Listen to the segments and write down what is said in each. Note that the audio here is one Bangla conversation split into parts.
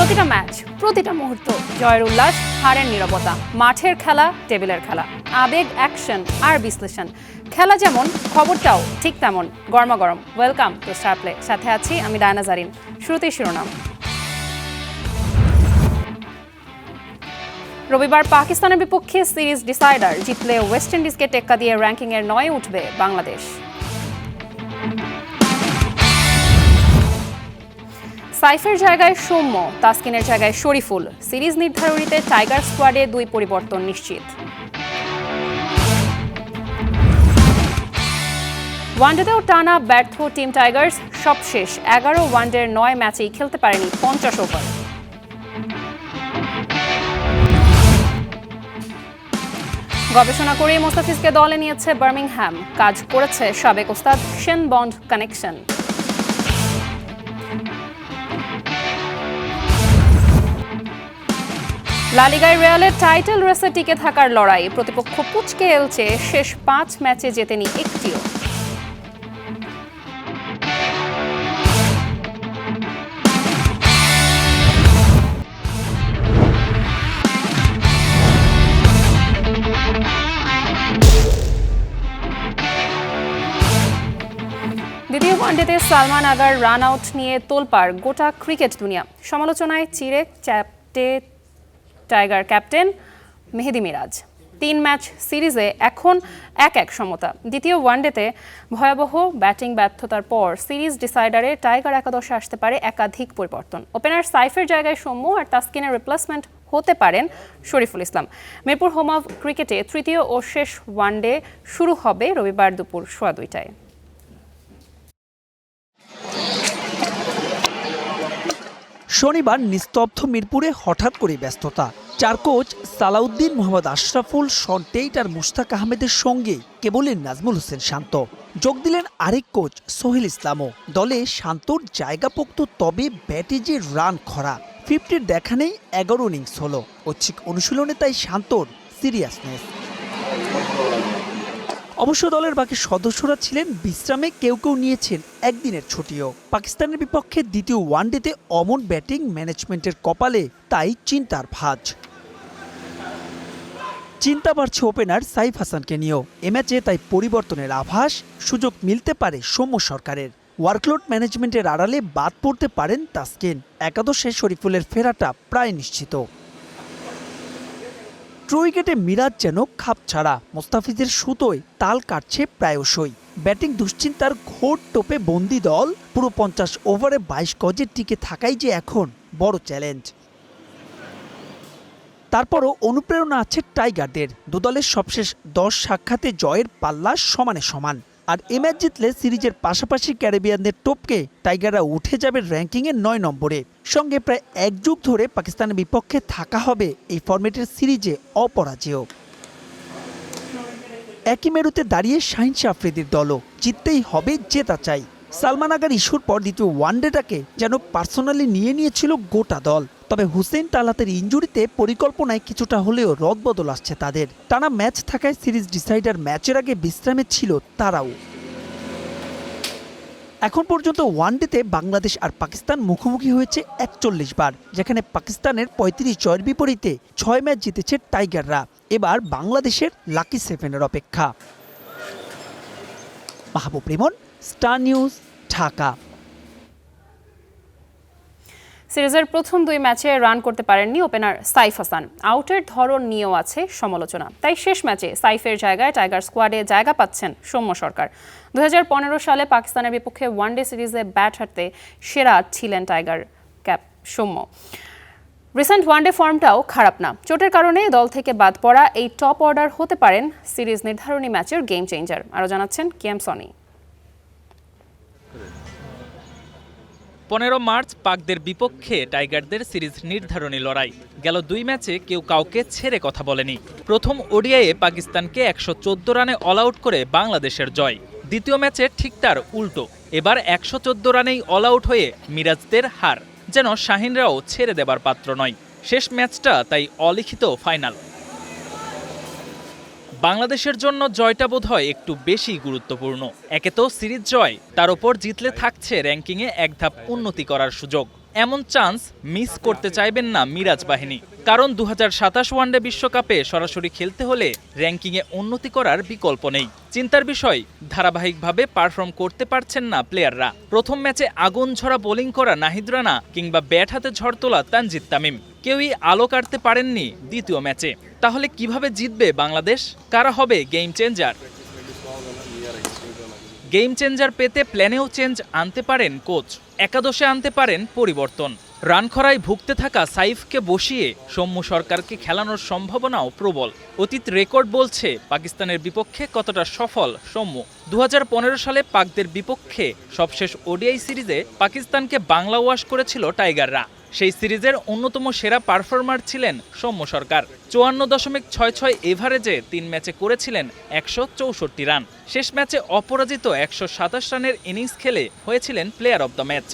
প্রতিটা ম্যাচ, প্রতিটা মুহূর্ত, জয়ের উল্লাস, হারের নীরবতা, মাঠের খেলা, টেবিলের খেলা, আবেগ, অ্যাকশন আর বিশ্লেষণ। খেলা যেমন, খবরটাও ঠিক তেমন গরমাগরম। Welcome to Star Play. সাথে আছি আমি ডায়না জারিন। শুরুতেই শিরোনাম। রবিবার পাকিস্তানের বিপক্ষে সিরিজ ডিসাইডার, জিতলে ওয়েস্ট ইন্ডিজকে টেক্কা দিয়ে র্যাঙ্কিংয়ের 9-এ উঠবে বাংলাদেশ। সাইফের জায়গায় সৌম্য, তাসকিনের জায়গায় শরীফুল। সিরিজ নির্ধারণীতে টাইগার স্কোয়াডে 2 পরিবর্তন নিশ্চিত। ওয়ানডেতেও টানা ব্যর্থ টিম টাইগার্স, সবশেষ 11 ওয়ানডের 9 ম্যাচেই খেলতে পারেনি 50 ওভার। গবেষণা করে মোস্তাফিজকে দলে নিয়েছে বার্মিংহাম, কাজ করেছে সাবেক ওস্তাদ শেন বন্ড কানেকশন। লা লিগায় রিয়ালের টাইটেল রেসে টিকে থাকার লড়াই, প্রতিপক্ষ পুচকে এলচে শেষ 5 ম্যাচে জেতেনি একটিও। দ্বিতীয় ওয়ানডেতে সালমান আগার রান আউট নিয়ে তোলপাড় গোটা ক্রিকেট দুনিয়া। সমালোচনায় চিরে চ্যাপ্টে টাইগার ক্যাপ্টেন মেহেদী মিরাজ। 3 ম্যাচ সিরিজে এখন 1-1 সমতা। দ্বিতীয় ওয়ানডেতে ভয়াবহ ব্যাটিং ব্যর্থতার পর সিরিজ ডিসাইডারে টাইগার একাদশে আসতে পারে একাধিক পরিবর্তন। ওপেনার সাইফের জায়গায় সৌম্য আর তাসকিনের রিপ্লেসমেন্ট হতে পারেন শরীফুল ইসলাম। মিরপুর হোম অফ ক্রিকেটে তৃতীয় ও শেষ ওয়ানডে শুরু হবে রবিবার দুপুর 2:15টায়। শনিবার নিস্তব্ধ মিরপুরে হঠাৎ করে ব্যস্ততা। 4 coach Salauddin, Mohammad Ashraful, Shaun Tait আর মুশতাক আহমেদের সঙ্গে কেবলই নাজমুল হোসেন শান্ত। যোগ দিলেন আরেক কোচ সোহেল ইসলামও। দলে শান্তর জায়গা পোক্ত, তবে ব্যাটে যে রান খরা। 50-র দেখা নেই, 11 ইনিংস হলো। ঐচ্ছিক অনুশীলনে তাই শান্তর সিরিয়াসনেস। অবশ্য দলের বাকি সদস্যরা ছিলেন বিশ্রামে, কেউ কেউ নিয়েছেন একদিনের ছুটিও। পাকিস্তানের বিপক্ষে দ্বিতীয় ওয়ানডেতে অমন ব্যাটিং ম্যানেজমেন্টের কপালে তাই চিন্তার ভাঁজ। চিন্তা বাড়ছে ওপেনার সাইফ হাসানকে নিয়েও। এ ম্যাচে তাই পরিবর্তনের আভাস, সুযোগ মিলতে পারে সৌম্য সরকারের। ওয়ার্কলোড ম্যানেজমেন্টের আড়ালে বাদ পড়তে পারেন তাসকিন। একাদশে শরীফুলের ফেরাটা প্রায় নিশ্চিত। ট্রু উইকেটে মিরাজ যেন খাপ ছাড়া, মোস্তাফিজের সুতোয় তাল কাটছে প্রায়শই। ব্যাটিং দুশ্চিন্তার ঘোর টোপে বন্দি দল। পুরো 50 ওভারে 22 গজের টিকে থাকাই যে এখন বড় চ্যালেঞ্জ। তারপরও অনুপ্রেরণা আছে টাইগারদের। দুদলের সবশেষ 10 সাক্ষাতে জয়ের পাল্লা সমানে সমান। আর এ ম্যাচ জিতলে সিরিজের পাশাপাশি ক্যারিবিয়ানদের টপকে টাইগাররা উঠে যাবে র্যাঙ্কিংয়ে 9 নম্বরে। সঙ্গে প্রায় 1 যুগ ধরে পাকিস্তানের বিপক্ষে থাকা হবে এই ফরম্যাটের সিরিজে অপরাজেয়। একই মেরুতে দাঁড়িয়ে শাহিন শাহ আফ্রিদির দলও। জিততেই হবে, জেতা চাই। সালমান আগার ইস্যুর পর দ্বিতীয় ওয়ানডেটাকে যেন পার্সোনালি নিয়েছিল গোটা দল। তবে হুসেইন তালহাতের ইনজুরিতে পরিকল্পনায় কিছুটা হলেও রদবদল আসছে তাদের। টানা ম্যাচ থাকায় সিরিজ ডিসাইডার ম্যাচের আগে বিশ্রামে ছিল তারাও। এখন পর্যন্ত ওয়ানডেতে বাংলাদেশ আর পাকিস্তান মুখোমুখি হয়েছে 41 বার, যেখানে পাকিস্তানের 35 জয়ের বিপরীতে 6 ম্যাচ জিতেছে টাইগাররা। এবার বাংলাদেশের লাকি 7-এর অপেক্ষা। মাহবুব রিমন, স্টার নিউজ, ঢাকা। সিরিজের প্রথম 2 ম্যাচে রান করতে পারেননি ওপেনার সাইফ হাসান। আউটের ধরন নিয়েও আছে সমালোচনা। তাই শেষ ম্যাচে সাইফের জায়গায় টাইগার স্কোয়াডে জায়গা পাচ্ছেন সৌম্য সরকার। 2015 সালে পাকিস্তানের বিপক্ষে ওয়ানডে সিরিজে ব্যাট হারতে সেরা ছিলেন tiger cap Soumya. Recent one day ফর্মটাও খারাপ না। চোটের কারণে দল থেকে বাদ পড়া এই টপ অর্ডার হতে পারেন সিরিজ নির্ধারণী ম্যাচের গেম চেঞ্জার। আরও জানাচ্ছেন কেএম সনি। 15 মার্চ পাকদের বিপক্ষে টাইগারদের সিরিজ নির্ধারণী লড়াই। গেল 2 ম্যাচে কেউ কাউকে ছেড়ে কথা বলেনি। প্রথম ওডিআইয়ে পাকিস্তানকে 114 রানে অল আউট করে বাংলাদেশের জয়। দ্বিতীয় ম্যাচে ঠিক তার উল্টো। এবার 114 রানেই অল আউট হয়ে মিরাজদের হার। যেন শাহিনরাও ছেড়ে দেবার পাত্র নয়। শেষ ম্যাচটা তাই অলিখিত ফাইনাল। বাংলাদেশের জন্য জয়টা বোধহয় একটু বেশি গুরুত্বপূর্ণ। একে তো সিরিজ জয়, তার ওপর জিতলে থাকছে র্যাঙ্কিংয়ে এক ধাপ উন্নতি করার সুযোগ। এমন চান্স মিস করতে চাইবেন না মিরাজ বাহিনী, কারণ 2027 ওয়ানডে বিশ্বকাপে সরাসরি খেলতে হলে র্যাঙ্কিংয়ে উন্নতি করার বিকল্প নেই। চিন্তার বিষয়, ধারাবাহিকভাবে পারফর্ম করতে পারছেন না প্লেয়াররা। প্রথম ম্যাচে আগুন ঝরা বোলিং করা নাহিদ রানা কিংবা ব্যাট হাতে ঝড় তোলা তানজিদ তামিম কেউই আলো কাটতে পারেননি দ্বিতীয় ম্যাচে। তাহলে কিভাবে জিতবে বাংলাদেশ? কারা হবে গেম চেঞ্জার? গেম চেঞ্জার পেতে প্ল্যানেও চেঞ্জ আনতে পারেন কোচ, একাদশে আনতে পারেন পরিবর্তন। রান খরায় ভুগতে থাকা সাইফকে বসিয়ে সৌম্য সরকারকে খেলানোর সম্ভাবনাও প্রবল। অতীত রেকর্ড বলছে পাকিস্তানের বিপক্ষে কতটা সফল সৌম্য। 2015 সালে পাকদের বিপক্ষে সবশেষ ওডিআই সিরিজে পাকিস্তানকে বাংলা ওয়াশ করেছিল টাইগাররা। সেই সিরিজের অন্যতম সেরা পারফর্মার ছিলেন সৌম্য সরকার। 54.66 এভারেজে 3 ম্যাচে করেছিলেন 164 রান। শেষ ম্যাচে অপরাজিত 127 রানের ইনিংস খেলে হয়েছিলেন player of the match.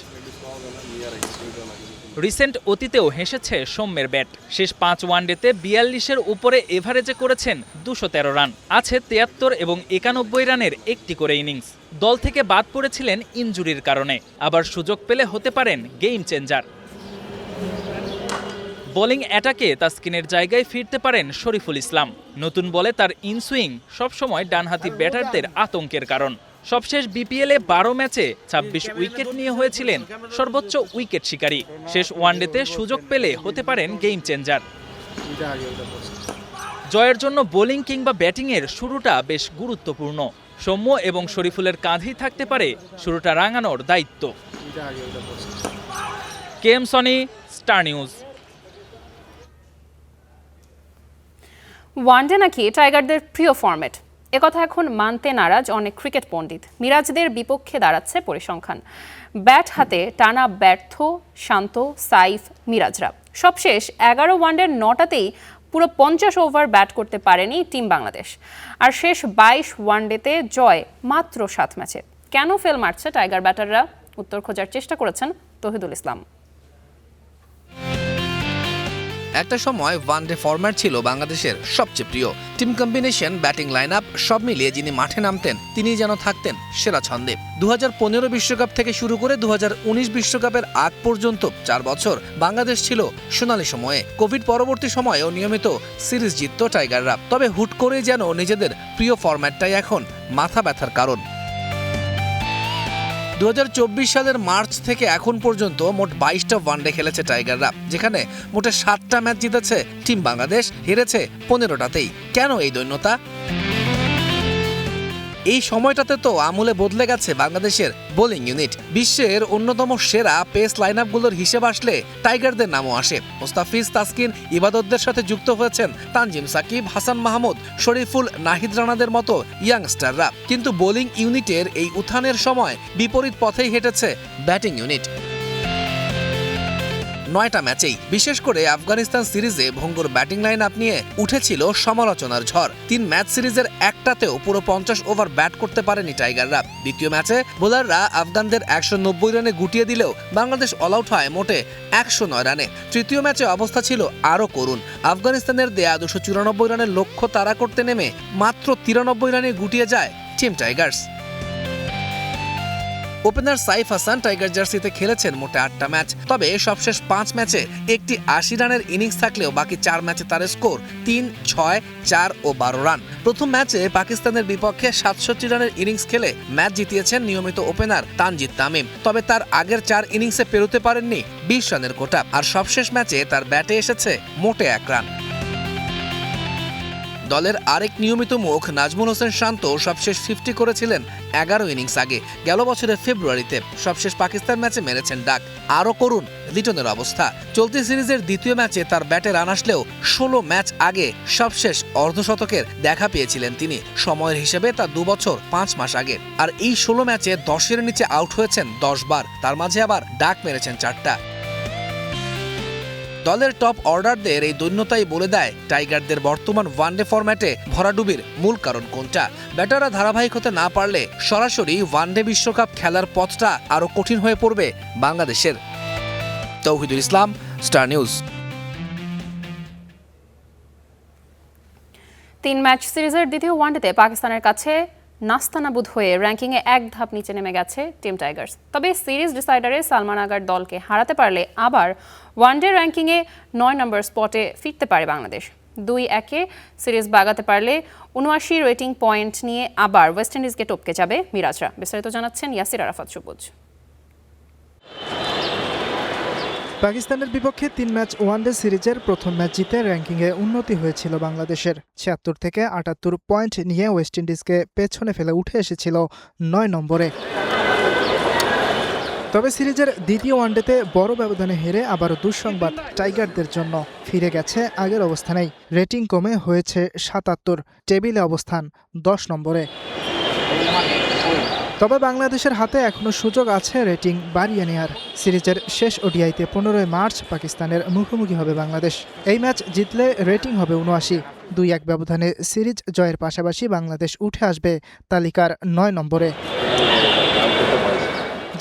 Recent অতীতেও হেসেছে সৌম্যের ব্যাট। শেষ 5 ওয়ানডেতে 42-এর উপরে এভারেজে করেছেন 213 রান। আছে 73 এবং 91 রানের একটি করে ইনিংস। দল থেকে বাদ পড়েছিলেন ইনজুরির কারণে, আবার সুযোগ পেলে হতে পারেন গেম চেঞ্জার। বোলিং অ্যাটাকে তাসকিনের জায়গায় ফিরতে পারেন শরীফুল ইসলাম। নতুন বলে তার ইনসুইং সবসময় ডানহাতি ব্যাটারদের আতঙ্কের কারণ। সবশেষ বিপিএলে 12 ম্যাচে 26 উইকেট নিয়ে হয়েছিলেন সর্বোচ্চ উইকেট শিকারী। শেষ ওয়ানডেতে সুযোগ পেলে হতে পারেন গেম চেঞ্জার। জয়ের জন্য বোলিং কিংবা ব্যাটিংয়ের শুরুটা বেশ গুরুত্বপূর্ণ। সৌম্য এবং শরীফুলের কাঁধেই থাকতে পারে শুরুটা রাঙানোর দায়িত্ব। KM Sony, star news. One day নাকি টাইগারদের প্রিয় ফরম্যাট, একথা এখন মানতে নারাজ অনেক ক্রিকেট পণ্ডিত। মিরাজদের বিপক্ষে দাঁড়াচ্ছে পরিসংখ্যান। ব্যাট হাতে টানা ব্যর্থ শান্ত, সাইফ, মিরাজরা। সবশেষ 11 ওয়ানডের 9টাতেই পুরো 50 ওভার ব্যাট করতে পারেনি টিম বাংলাদেশ। আর শেষ 22 ওয়ানডেতে জয় মাত্র 7 ম্যাচে। কেন ফেল মারছে টাইগার ব্যাটাররা? উত্তর খোঁজার চেষ্টা করেছেন তহিদুল ইসলাম। একটা সময় ওয়ানডে ফরম্যাট ছিল বাংলাদেশের সবচেয়ে প্রিয়। Team combination, batting line up সব মিলিয়ে যিনি মাঠে নামতেন তিনিই যেন থাকতেন সেরা ছন্দে। 2015 বিশ্বকাপ থেকে শুরু করে 2019 বিশ্বকাপের আগ পর্যন্ত 4 বছর বাংলাদেশ ছিল সোনালী সময়ে। কোভিড পরবর্তী সময়েও নিয়মিত সিরিজ জিতত টাইগাররা। তবে হুট করে যেন নিজেদের প্রিয় ফরম্যাটটাই এখন মাথা ব্যথার কারণ। 2024 সালের মার্চ থেকে এখন পর্যন্ত মোট 22টা ওয়ানডে খেলেছে টাইগাররা, যেখানে মোটে 7টা ম্যাচ জিতেছে টিম বাংলাদেশ, হেরেছে 15টাতেই। কেন এই দৈন্যতা? এই সময়টাতে তো আমূলে বদলে গেছে বাংলাদেশের বোলিং ইউনিট। বিশ্বের অন্যতম সেরা পেস লাইনআপগুলোর হিসেব আসলে টাইগারদের নামও আসে। মুস্তাফিজ, তাসকিন, ইবাদতদের সাথে যুক্ত হয়েছেন তানজিম সাকিব, হাসান মাহমুদ, শরীফুল, নাহিদ রানাদের মতো ইয়াংস্টাররা। কিন্তু বোলিং ইউনিটের এই উত্থানের সময় বিপরীত পথেই হেঁটেছে ব্যাটিং ইউনিট। 9টা ম্যাচেই, বিশেষ করে আফগানিস্তান সিরিজে ভঙ্গুর ব্যাটিং লাইন আপ নিয়ে উঠেছিল সমালোচনার ঝড়। 3 ম্যাচ সিরিজের একটাতেও পুরো 50 ওভার ব্যাট করতে পারেনি টাইগাররা। দ্বিতীয় ম্যাচে বোলাররা আফগানদের 190 রানে গুটিয়ে দিলেও বাংলাদেশ অল আউট হয় মোটে 109 রানে। তৃতীয় ম্যাচে অবস্থা ছিল আরও করুণ। আফগানিস্তানের দেয়া 294 রানের লক্ষ্য তাড়া করতে নেমে মাত্র 93 রানে গুটিয়ে যায় team Tigers. Opener Saif Hasan tiger জার্সিতে খেলেছেন মোটে 8টা ম্যাচ। তবে সবশেষ 5 ম্যাচে একটি 80 রানের ইনিংস থাকলেও বাকি 4 ম্যাচে তার স্কোর 3, 6, 4 ও 12 রান। প্রথম ম্যাচে পাকিস্তানের বিপক্ষে 67 রানের ইনিংস খেলে ম্যাচ জিতিয়েছেন নিয়মিত ওপেনার তানজিদ তামিম। তবে তার আগের 4 ইনিংসে পেরোতে পারেননি 20 রানের কোটা। আর সবশেষ ম্যাচে তার ব্যাটে এসেছে মোটে 1 রান। দলের আরেক নিয়মিত মুখ নাজমুল হোসেন শান্ত সবশেষ 50 করেছিলেন 11 ইনিংস আগে, গেল বছরের ফেব্রুয়ারিতে। সবশেষ পাকিস্তান ম্যাচে মেরেছেন ডাক। আরও করুন লিটনের অবস্থা। চলতি সিরিজের দ্বিতীয় ম্যাচে তার ব্যাটে রান আসলেও 16 ম্যাচ আগে সবশেষ অর্ধশতকের দেখা পেয়েছিলেন তিনি। সময়ের হিসেবে তা 2 বছর 5 মাস আগে। আর এই 16 ম্যাচে 10-এর নিচে আউট হয়েছেন 10 বার, তার মাঝে আবার ডাক মেরেছেন 4টা। দলের টপ অর্ডারদের এই দৈন্যতাই বলে দেয় টাইগারদের বর্তমান ওয়ানডে ফরম্যাটে ভরাডুবির মূল কারণ কোনটা। ব্যাটাররা ধারাবাহিক হতে না পারলে সরাসরি ওয়ানডে বিশ্বকাপ খেলার পথটা আরও কঠিন হয়ে পড়বে বাংলাদেশের। তৌহিদুল ইসলাম, স্টার নিউজ। 3 ম্যাচ সিরিজের দ্বিতীয় ওয়ানডেতে পাকিস্তানের কাছে নাস্তানাবুদ হয়ে র্যাঙ্কিংয়ে এক ধাপ নিচে নেমে গেছে টিম টাইগার্স। তবে সিরিজ ডিসাইডারে সালমান আগার দলকে হারাতে পারলে আবার ওয়ানডে র্যাঙ্কিংয়ে 9 নম্বর স্পটে ফিরতে পারে বাংলাদেশ। 2-1 সিরিজ বাগাতে পারলে 79 রেটিং পয়েন্ট নিয়ে আবার ওয়েস্ট ইন্ডিজকে টপকে যাবে মিরাজরা। বিস্তারিত জানাচ্ছেন ইয়াসির আরাফাত সবুজ। পাকিস্তানের বিপক্ষে 3 ম্যাচ ওয়ানডে সিরিজের প্রথম ম্যাচ জিতে র্যাঙ্কিংয়ে উন্নতি হয়েছিল বাংলাদেশের। 76 থেকে 78 পয়েন্ট নিয়ে ওয়েস্ট ইন্ডিজকে পেছনে ফেলে উঠে এসেছিল 9 নম্বরে। তবে সিরিজের দ্বিতীয় ওয়ানডেতে বড় ব্যবধানে হেরে আবারও দুঃসংবাদ টাইগারদের জন্য। ফিরে গেছে আগের অবস্থানেই, রেটিং কমে হয়েছে 77, টেবিলে অবস্থান 10 নম্বরে। তবে বাংলাদেশের হাতে এখনও সুযোগ আছে রেটিং বাড়িয়ে নেয়ার। সিরিজের শেষ ওডিআইতে 15 মার্চ পাকিস্তানের মুখোমুখি হবে বাংলাদেশ। এই ম্যাচ জিতলে রেটিং হবে 79। 2-1 ব্যবধানে সিরিজ জয়ের পাশাপাশি বাংলাদেশ উঠে আসবে তালিকার 9 নম্বরে,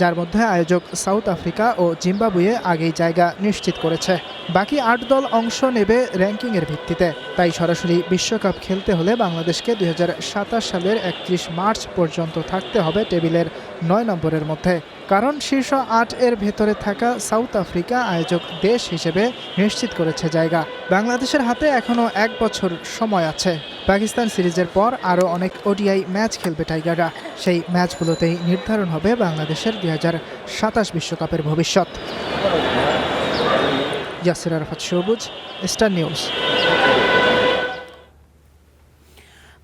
যার মধ্যে আয়োজক সাউথ আফ্রিকা ও জিম্বাবুয়ে আগেই জায়গা নিশ্চিত করেছে। বাকি 8 দল অংশ নেবে র্যাঙ্কিংয়ের ভিত্তিতে। তাই সরাসরি বিশ্বকাপ খেলতে হলে বাংলাদেশকে 2027 সালের 31 মার্চ পর্যন্ত থাকতে হবে টেবিলের 9 নম্বরের মধ্যে। কারণ শীর্ষ 8 এর ভেতরে থাকা সাউথ আফ্রিকা আয়োজক দেশ হিসেবে নিশ্চিত করেছে জায়গা। বাংলাদেশের হাতে এখনও 1 বছর সময় আছে। পাকিস্তান সিরিজের পর আরও অনেক ওডিআই ম্যাচ খেলবে টাইগাররা। সেই ম্যাচগুলোতেই নির্ধারণ হবে বাংলাদেশের 2027 বিশ্বকাপের ভবিষ্যৎ। ইয়াসির আরাফাত সবুজ, স্টার নিউজ।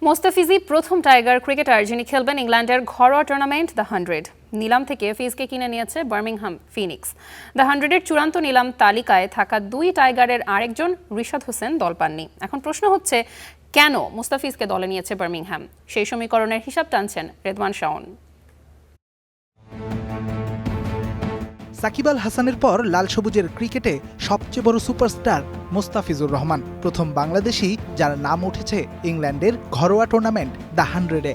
মোস্তাফিজই প্রথম টাইগার ক্রিকেটার যিনি খেলবেন ইংল্যান্ডের ঘরোয়া টুর্নামেন্ট দ্য 100। নিলাম থেকে ফিজকে কিনে নিয়েছে বার্মিংহাম ফিনিক্স। দ্য 100-এর চূড়ান্ত নিলাম তালিকায় থাকা 2 টাইগারের আরেকজন রিশাদ হোসেন দল পাননি। এখন প্রশ্ন হচ্ছে, কেন মোস্তাফিজকে দলে নিয়েছে বার্মিংহাম? সেই সমীকরণের হিসাব টানছেন রেদওয়ান শাওন। সাকিব আল হাসানের পর লাল সবুজের ক্রিকেটে সবচেয়ে বড় সুপারস্টার মোস্তাফিজুর রহমান, প্রথম বাংলাদেশি যার নাম উঠেছে ইংল্যান্ডের ঘরোয়া টুর্নামেন্ট দ্য 100-এ।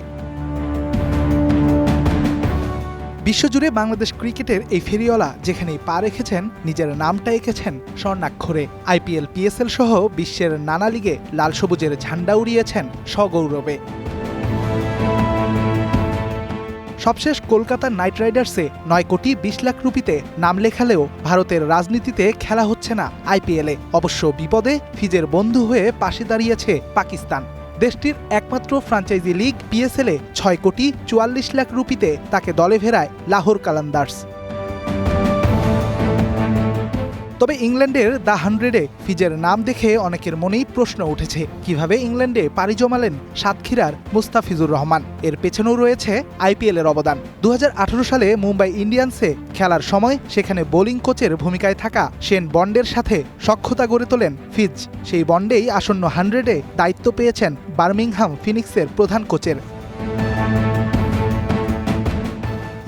বিশ্বজুড়ে বাংলাদেশ ক্রিকেটের এই ফেরিওয়ালা যেখানেই পা রেখেছেন নিজের নামটা এঁকেছেন স্বর্ণাক্ষরে। আইপিএল, পিএসএল সহ বিশ্বের নানা লিগে লাল সবুজের ঝান্ডা উড়িয়েছেন সগৌরবে। সবশেষ কলকাতা নাইট রাইডার্সে 9 কোটি 20 লাখ রুপিতে নাম লেখালেও ভারতের রাজনীতিতে খেলা হচ্ছে না আইপিএলে। অবশ্য বিপদে ফিজের বন্ধু হয়ে পাশে দাঁড়িয়েছে পাকিস্তান। দেশটির একমাত্র ফ্র্যাঞ্চাইজি লিগ পিএসএলে 6 কোটি 44 লাখ রুপিতে তাকে দলে ফেরায় লাহোর কালান্দার্স। তবে ইংল্যান্ডের দ্য 100-এ ফিজের নাম দেখে অনেকের মনেই প্রশ্ন উঠেছে, কিভাবে ইংল্যান্ডে পাড়ি জমালেন সাতক্ষীরার মুস্তাফিজুর রহমান? এর পেছনেও রয়েছে আইপিএলের অবদান। 2018 সালে মুম্বাই ইন্ডিয়ান্সে খেলার সময় সেখানে বোলিং কোচের ভূমিকায় থাকা শেন বন্ডের সাথে সখ্যতা গড়ে তোলেন ফিজ। সেই বন্ডেই আসন্ন 100-এ দায়িত্ব পেয়েছেন বার্মিংহাম ফিনিক্সের প্রধান কোচের।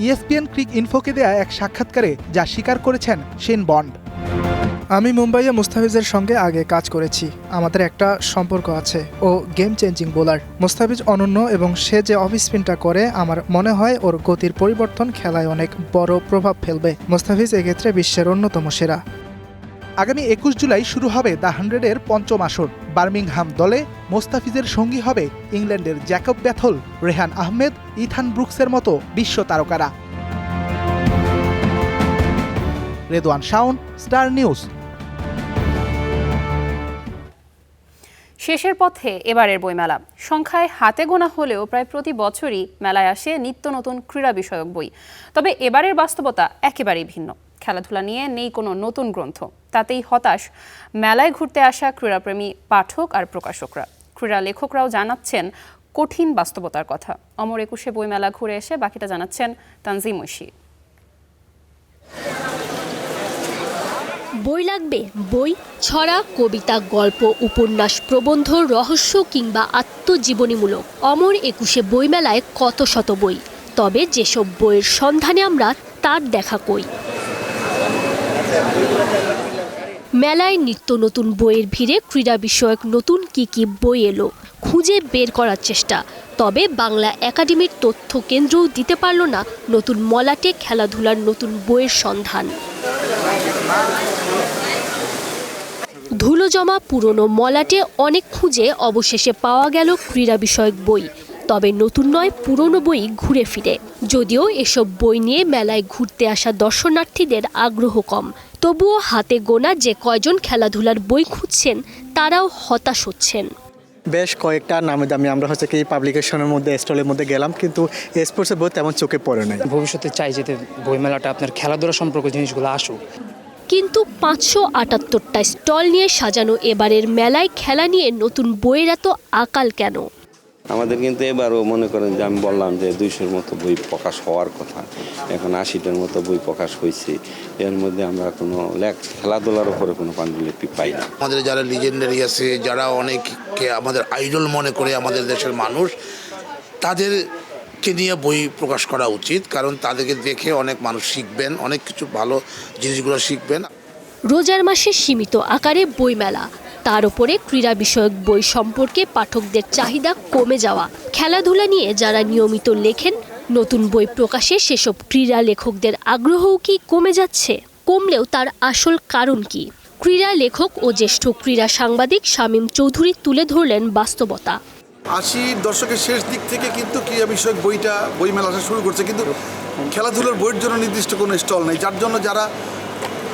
ESPN ক্রিক ইনফোকে দেয়া এক সাক্ষাৎকারে যা স্বীকার করেছেন শেন বন্ড। আমি মুম্বাইয়ে মুস্তাফিজের সঙ্গে আগে কাজ করেছি। আমাদের একটা সম্পর্ক আছে। ও গেম চেঞ্জিং বোলার। মুস্তাফিজ অনন্য এবং সে যে অফ স্পিনটা করে আমার মনে হয় ওর গতির পরিবর্তন খেলায় অনেক বড় প্রভাব ফেলবে। মুস্তাফিজ এক্ষেত্রে বিশ্বের অন্যতম সেরা। আগামী 21 জুলাই শুরু হবে দ্য 100-এর পঞ্চম আসর। বার্মিংহাম দলে মোস্তাফিজের সঙ্গী হবে ইংল্যান্ডের জ্যাকব ব্যাথল, রেহান আহমেদ, ইথান ব্রুকসের মতো বিশ্ব তারকারা। Redwan Shaon, star news. শেষের পথে এবারের বইমেলা। সংখ্যায় হাতে গোনা হলেও প্রায় প্রতি বছরই মেলায় আসে নিত্য নতুন ক্রীড়া বিষয়ক বই। তবে এবারের বাস্তবতা একেবারেই ভিন্ন। খেলাধুলা নিয়ে নেই কোনো নতুন গ্রন্থ। তাতেই হতাশ মেলায় ঘুরতে আসা ক্রীড়াপ্রেমী পাঠক আর প্রকাশকরা। ক্রীড়া লেখকরাও জানাচ্ছেন কঠিন বাস্তবতার কথা। অমর 21-এ বইমেলা ঘুরে এসে বাকিটা জানাচ্ছেন তানজিম ঐশী। বই লাগবে? বই, ছড়া, কবিতা, গল্প, উপন্যাস, প্রবন্ধ, রহস্য কিংবা আত্মজীবনীমূলক। অমর 21-এ বইমেলায় কত শত বই। তবে যেসব বইয়ের সন্ধানে আমরা তার দেখা কই। মেলায় নিত্য নতুন বইয়ের ভিড়ে ক্রীড়া বিষয়ক নতুন কি বই এলো খুঁজে বের করার চেষ্টা। তবে বাংলা একাডেমির তথ্য কেন্দ্রও দিতে পারল না নতুন মলাটে খেলাধুলার নতুন বইয়ের সন্ধান। ধুলো জমা পুরনো মলাটে অনেক খুঁজে অবশেষে পাওয়া গেল ক্রীড়া বিষয়ক বই। তবে নতুন নয়, পুরনো বই ঘুরে ফিরে। যদিও এসব বই নিয়ে মেলায় ঘুরতে আসা দর্শনার্থীদের আগ্রহ কম, তবুও হাতে গোনা যে কয়জন খেলাধুলার বই খুঁজছেন তারাও হতাশ হচ্ছেন। বেশ কয়েকটা নামে দামি আমরা হচ্ছে কি পাবলিকেশনের মধ্যে স্টলের মধ্যে গেলাম, কিন্তু স্পোর্টসের বই তেমন চোখে পড়ে নাই। ভবিষ্যতে চাই যাতে বইমেলাটা আপনার খেলাধুলা সম্পর্কে জিনিসগুলো আসুক। কিন্তু 578টা স্টল নিয়ে সাজানো এবারের মেলায় খেলা নিয়ে নতুন বইয়ের এত আকাল কেন? আমাদের কিন্তু এবারও মনে করেন যে আমি বললাম যে 200-র মতো বই প্রকাশ হওয়ার কথা, এখন 80টার মতো বই প্রকাশ হয়েছে। এর মধ্যে আমরা কোনো খেলাধুলার উপরে কোনো পাণ্ডুলিপি পাই না। আমাদের যারা লিজেন্ডারি আছে, যারা অনেককে আমাদের আইডল মনে করে আমাদের দেশের মানুষ, তাদেরকে নিয়ে বই প্রকাশ করা উচিত, কারণ তাদেরকে দেখে অনেক মানুষ শিখবেন, অনেক কিছু ভালো জিনিসগুলো শিখবেন। রোজার মাসে সীমিত আকারে বইমেলা, তার উপরে ক্রীড়া বিষয়ক বই সম্পর্কে পাঠকদের চাহিদা কমে যাওয়া। খেলাধুলা নিয়ে যারা নিয়মিত লেখেন, নতুন বই প্রকাশে সেসব ক্রীড়া লেখকদের আগ্রহও কি কমে যাচ্ছে? কমলেও তার আসল কারণ কি? ক্রীড়া লেখক ও জ্যেষ্ঠ ক্রীড়া সাংবাদিক শামীম চৌধুরী তুলে ধরলেন বাস্তবতা। 80 দশকের শেষ দিক থেকে কিন্তু ক্রীড়া বিষয়ক বইমেলা আসা শুরু করছে, কিন্তু খেলাধুলার বইয়ের জন্য নির্দিষ্ট কোনো স্টল নেই, যার জন্য যারা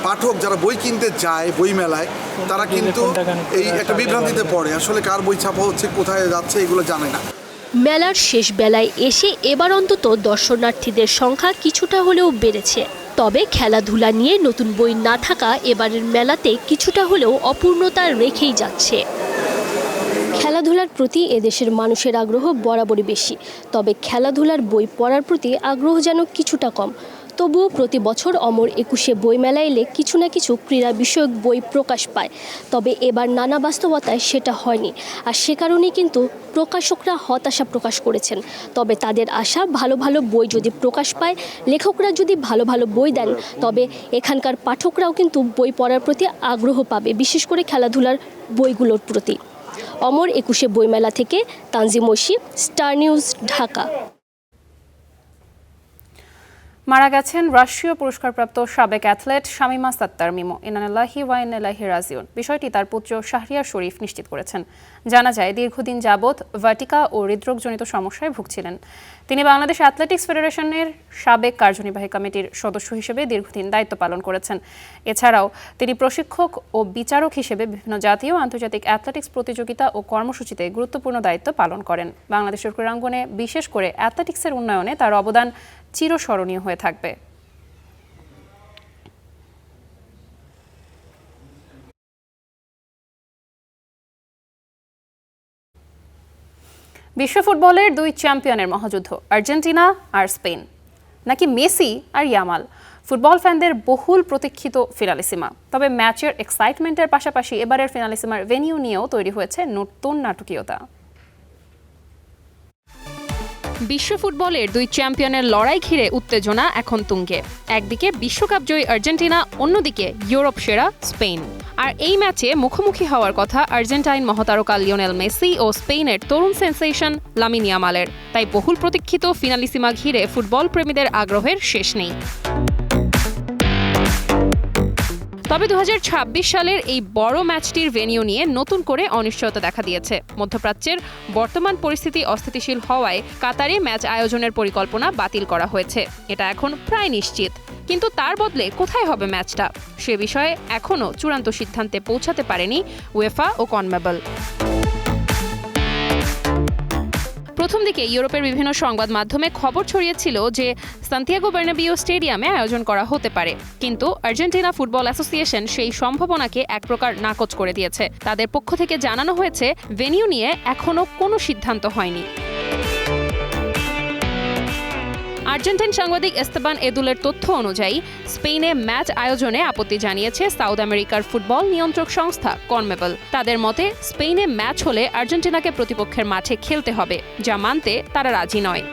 পাঠক যারা বই কিনতে যায় বই মেলায়, তারা কিন্তু এই একটা বিভ্রান্তিতে পড়ে, আসলে কার বই ছাপা হচ্ছে, কোথায় যাচ্ছে, এগুলো জানে না। মেলার শেষ বেলায় এসে এবার অন্তত দর্শনার্থীদের সংখ্যা কিছুটা হলেও বেড়েছে। তবে খেলাধুলা নিয়ে নতুন বই না থাকা এবারের মেলাতে কিছুটা হলেও অপূর্ণতা রেখেই যাচ্ছে। খেলাধুলার প্রতি এদেশের মানুষের আগ্রহ বরাবরই বেশি, তবে খেলাধুলার বই পড়ার প্রতি আগ্রহ যেন কিছুটা কম। তবুও প্রতি বছর অমর 21শে বইমেলা এলে কিছু না কিছু ক্রীড়া বিষয়ক বই প্রকাশ পায়, তবে এবার নানা বাস্তবতায় সেটা হয়নি। আর সে কারণেই কিন্তু প্রকাশকরা হতাশা প্রকাশ করেছেন। তবে তাদের আশা, ভালো ভালো বই যদি প্রকাশ পায়, লেখকরা যদি ভালো ভালো বই দেন, তবে এখানকার পাঠকরাও কিন্তু বই পড়ার প্রতি আগ্রহ পাবে, বিশেষ করে খেলাধুলার বইগুলোর প্রতি। অমর 21শে বইমেলা থেকে তানজিম ঐশী, স্টার নিউজ, ঢাকা। মারা গেছেন রাষ্ট্রীয় পুরস্কারপ্রাপ্ত সাবেক অ্যাথলেট শামীমা সাত্তার মিমো। ইন্নালিল্লাহি ওয়া ইন্না ইলাইহি রাজিউন। বিষয়টি তার পুত্র শাহরিয়ার শরীফ নিশ্চিত করেছেন। জানা যায়, দীর্ঘদিন যাবৎ ভার্টিকা ও হৃদরোগজনিত সমস্যায় ভুগছিলেন তিনি। বাংলাদেশ অ্যাথলেটিক্স ফেডারেশনের সাবেক কার্যনির্বাহী কমিটির সদস্য হিসেবে দীর্ঘদিন দায়িত্ব পালন করেছেন। এছাড়াও তিনি প্রশিক্ষক ও বিচারক হিসেবে বিভিন্ন জাতীয় ও আন্তর্জাতিক অ্যাথলেটিক্স প্রতিযোগিতা ও কর্মসূচিতে গুরুত্বপূর্ণ দায়িত্ব পালন করেন। বাংলাদেশের ক্রীড়াঙ্গনে, বিশেষ করে অ্যাথলেটিক্সের উন্নয়নে তার অবদান চিরস্মরণীয় হয়ে থাকবে। বিশ্ব ফুটবলের দুই চ্যাম্পিয়নের মহাযুদ্ধ, আর্জেন্টিনা আর স্পেন, নাকি মেসি আর ইয়ামাল? ফুটবল ফ্যানদের বহুল প্রতীক্ষিত ফিনালিসিমা। তবে ম্যাচের এক্সাইটমেন্টের পাশাপাশি এবারের ফিনালিসিমার ভেন্যু নিয়েও তৈরি হয়েছে নতুন নাটকীয়তা। বিশ্ব ফুটবলের দুই চ্যাম্পিয়নের লড়াই ঘিরে উত্তেজনা এখন তুঙ্গে। একদিকে বিশ্বকাপ জয়ী আর্জেন্টিনা, অন্যদিকে ইউরোপ সেরা স্পেন। আর এই ম্যাচে মুখোমুখি হওয়ার কথা আর্জেন্টাইন মহাতারকা লিওনেল মেসি ও স্পেনের তরুণ সেন্সেশন লামিন ইয়ামালের। তাই বহুল প্রতীক্ষিত ফিনালিসিমা ঘিরে ফুটবল প্রেমীদের আগ্রহের শেষ নেই। তবে 2026 সালের এই বড় ম্যাচটির ভেন্যু নিয়ে নতুন করে অনিশ্চয়তা দেখা দিয়েছে। মধ্যপ্রাচ্যের বর্তমান পরিস্থিতি অস্থিতিশীল হওয়ায় কাতারে ম্যাচ আয়োজনের পরিকল্পনা বাতিল করা হয়েছে। এটা এখন প্রায় নিশ্চিত। কিন্তু তার বদলে কোথায় হবে ম্যাচটা, সে বিষয়ে এখনও চূড়ান্ত সিদ্ধান্তে পৌঁছাতে পারেনি উয়েফা ও কনমেবল। প্রথম দিকে ইউরোপের বিভিন্ন সংবাদ মাধ্যমে খবর ছড়িয়েছিল যে সান্তিয়াগো বার্নাবিউ স্টেডিয়ামে আয়োজন করা হতে পারে, কিন্তু আর্জেন্টিনা ফুটবল অ্যাসোসিয়েশন সেই সম্ভাবনাকে এক প্রকার নাকচ করে দিয়েছে। তাদের পক্ষ থেকে জানানো হয়েছে, ভেন্যু নিয়ে এখনও কোনো সিদ্ধান্ত হয়নি। আর্জেন্টাইন সাংবাদিক এস্তেবান এদুলের তথ্য অনুযায়ী, স্পেনে ম্যাচ আয়োজনে আপত্তি জানিয়েছে সাউথ আমেরিকার ফুটবল নিয়ন্ত্রক সংস্থা কনমেবল। তাদের মতে, স্পেনে ম্যাচ হলে আর্জেন্টিনাকে প্রতিপক্ষের মাঠে খেলতে হবে, যা মানতে তারা রাজি নয়।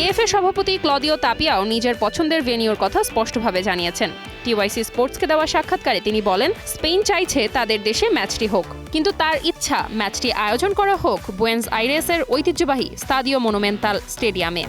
এএফএ সভাপতি ক্লদিও তাপিয়াও নিজের পছন্দের ভেন্যুর কথা স্পষ্টভাবে জানিয়েছেন। টিওয়াইসি স্পোর্টসকে দেওয়া সাক্ষাৎকারে তিনি বলেন, স্পেন চাইছে তাদের দেশে ম্যাচটি হোক, কিন্তু তার ইচ্ছা ম্যাচটি আয়োজন করা হোক বুয়েন্স আইরেসের ঐতিহ্যবাহী স্তাদিও মনুমেন্টাল স্টেডিয়ামে।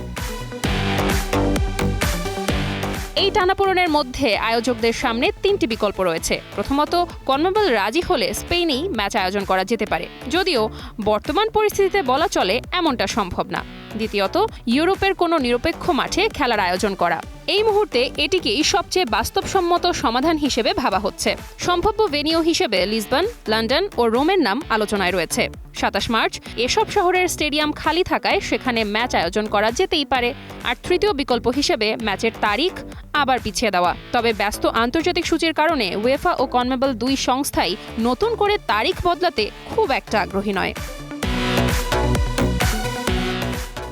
এই টানাপোড়েনের মধ্যে আয়োজকদের সামনে 3টি বিকল্প রয়েছে। প্রথমত, কনমেবল রাজি হলে স্পেনই ম্যাচ আয়োজন করা যেতে পারে, যদিও বর্তমান পরিস্থিতিতে বলা চলে এমনটা সম্ভব না। দ্বিতীয়ত, ইউরোপের কোনো নিরপেক্ষ মাঠে খেলার আয়োজন করা। এই মুহূর্তে এটিকেই সবচেয়ে বাস্তবসম্মত সমাধান হিসেবে ভাবা হচ্ছে। সম্ভাব্য ভেনিউ হিসেবে লিসবন, লন্ডন ও রোমের নাম আলোচনায় রয়েছে। 27 মার্চ এসব শহরের স্টেডিয়াম খালি থাকায় সেখানে ম্যাচ আয়োজন করা যেতেই পারে। আর তৃতীয় বিকল্প হিসেবে ম্যাচের তারিখ আবার পিছিয়ে দেওয়া। তবে ব্যস্ত আন্তর্জাতিক সূচির কারণে উয়েফা ও কনমেবল দুই সংস্থাই নতুন করে তারিখ বদলাতে খুব একটা আগ্রহী নয়।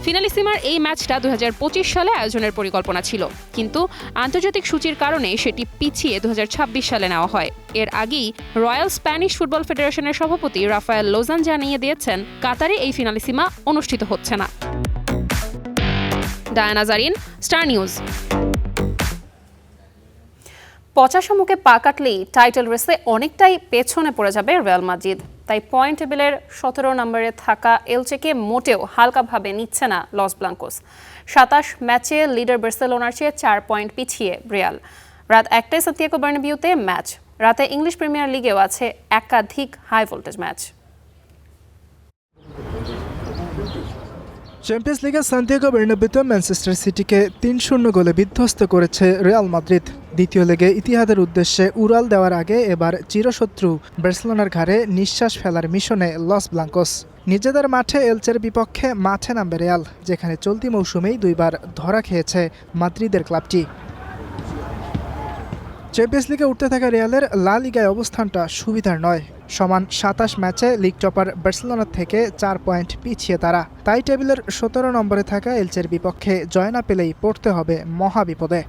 ফিনালিসিমার এই ম্যাচটা 2025 সালে আয়োজনের পরিকল্পনা ছিল, কিন্তু আন্তর্জাতিক সূচির কারণে সেটি পিছিয়ে 2026 সালে নেওয়া হয়। এর আগেই রয়্যাল স্প্যানিশ ফুটবল ফেডারেশনের সভাপতি রাফায়েল লোজান জানিয়ে দিয়েছেন কাতারে এই ফিনালিসিমা অনুষ্ঠিত হচ্ছে না। Diana Zarin, star news. পচা সম্মুখে পা কাটলেই টাইটেল রেসে অনেকটাই পেছনে পড়ে যাবে রিয়াল মাদ্রিদ। তাই পয়েন্ট টেবিলের 17 নম্বরে থাকা এলচেকে মোটেও হালকাভাবে নিচ্ছে না লস ব্লাঙ্কোস। 27 ম্যাচে লিডার বার্সেলোনার চেয়ে 4 পয়েন্ট পিছিয়ে রিয়াল। রাত 1টায় সান্তিয়াগো বার্নাবিউতে ম্যাচ। রাতে ইংলিশ প্রিমিয়ার লিগেও আছে একাধিক হাই ভোল্টেজ ম্যাচ। চ্যাম্পিয়ন্স লিগে সান্তিয়াগো বার্নাবিউতে ম্যানচেস্টার সিটিকে 3-0 গোলে বিধ্বস্ত করেছে রিয়াল মাদ্রিদ। দ্বিতীয় লেগে ইতিহাদের উদ্দেশ্যে উড়াল দেওয়ার আগে এবার চিরশত্রু বার্সেলোনার ঘাড়ে নিঃশ্বাস ফেলার মিশনে লস ব্লাঙ্কোস। নিজেদের মাঠে এলচের বিপক্ষে মাঠে নামবে রিয়াল, যেখানে চলতি মৌসুমেই 2বার ধরা খেয়েছে মাদ্রিদের ক্লাবটি। চ্যাম্পিয়ন্স লিগে উঠতে থাকা রিয়ালের লা লিগায় অবস্থানটা সুবিধার নয়। সমান 27 ম্যাচে লিগ টপার বার্সেলোনার থেকে 4 পয়েন্ট পিছিয়ে তারা। তাই টেবিলের 17 নম্বরে থাকা এলচের বিপক্ষে জয় না পেলেই পড়তে হবে মহাবিপদে।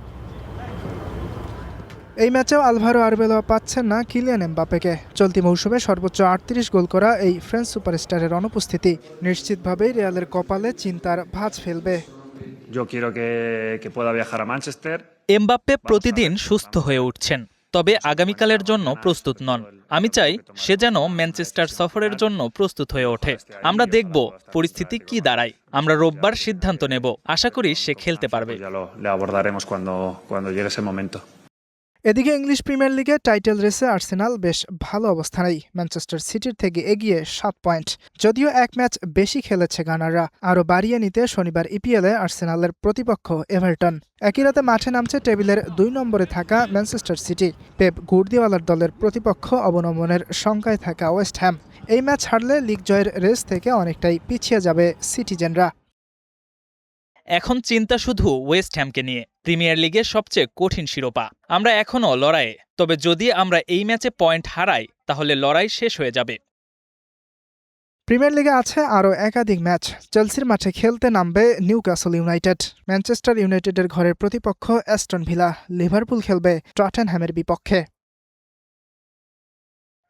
এই ম্যাচেও আলভারো আরবেলোয়া পাচ্ছেন না কিলিয়ান এমবাপ্পেকে। চলতি মৌসুমে সর্বোচ্চ 38 গোল করা এই ফ্রেঞ্চ সুপারস্টারের অনুপস্থিতি নিশ্চিতভাবেই রিয়ালের কপালে চিন্তার ভাঁজ ফেলবে। এমবাপ্পে প্রতিদিন সুস্থ হয়ে উঠছেন, তবে আগামীকালের জন্য প্রস্তুত নন। আমি চাই সে যেন ম্যানচেস্টার সফরের জন্য প্রস্তুত হয়ে ওঠে। আমরা দেখব পরিস্থিতি কি দাঁড়ায়। আমরা রোববার সিদ্ধান্ত নেব। আশা করি সে খেলতে পারবে। এদিকে ইংলিশ প্রিমিয়ার লিগে টাইটেল রেসে আর্সেনাল বেশ ভালো অবস্থানেই। ম্যানচেস্টার সিটির থেকে এগিয়ে 7 পয়েন্ট। যদিও 1 ম্যাচ বেশি খেলেছে গানাররা। আরও বাড়িয়ে নিতে শনিবার ইপিএলে আর্সেনালের প্রতিপক্ষ এভারটন। একই রাতে মাঠে নামছে টেবিলের 2 নম্বরে থাকা ম্যানচেস্টার সিটি। পেপ গুর্দিওয়ালার দলের প্রতিপক্ষ অবনমনের শঙ্কায় থাকা ওয়েস্ট হ্যাম। এই ম্যাচ হারলে লিগ জয়ের রেস থেকে অনেকটাই পিছিয়ে যাবে সিটিজেনরা। এখন চিন্তা শুধু ওয়েস্ট হ্যামকে নিয়ে। প্রিমিয়ার লিগের সবচেয়ে কঠিন শিরোপা। আমরা এখনও লড়াইয়ে, তবে যদি আমরা এই ম্যাচে পয়েন্ট হারাই তাহলে লড়াই শেষ হয়ে যাবে। প্রিমিয়ার লিগে আছে আরও একাধিক ম্যাচ। চেলসির মাঠে খেলতে নামবে নিউক্যাসল ইউনাইটেড। ম্যানচেস্টার ইউনাইটেডের ঘরের প্রতিপক্ষ অ্যাস্টন ভিলা। লিভারপুল খেলবে টটেনহ্যামের বিপক্ষে।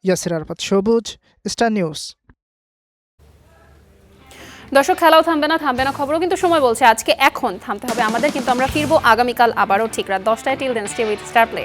ইয়াসির আরাফাত সবুজ, স্টার নিউজ। দর্শক, খেলাও থামবে না খবরও কিন্তু সময় বলছে আজকে এখন থামতে হবে আমাদের, কিন্তু আমরা ফিরবো আগামীকাল আবারও ঠিক রাত 10টায়। Till then stay with Star play.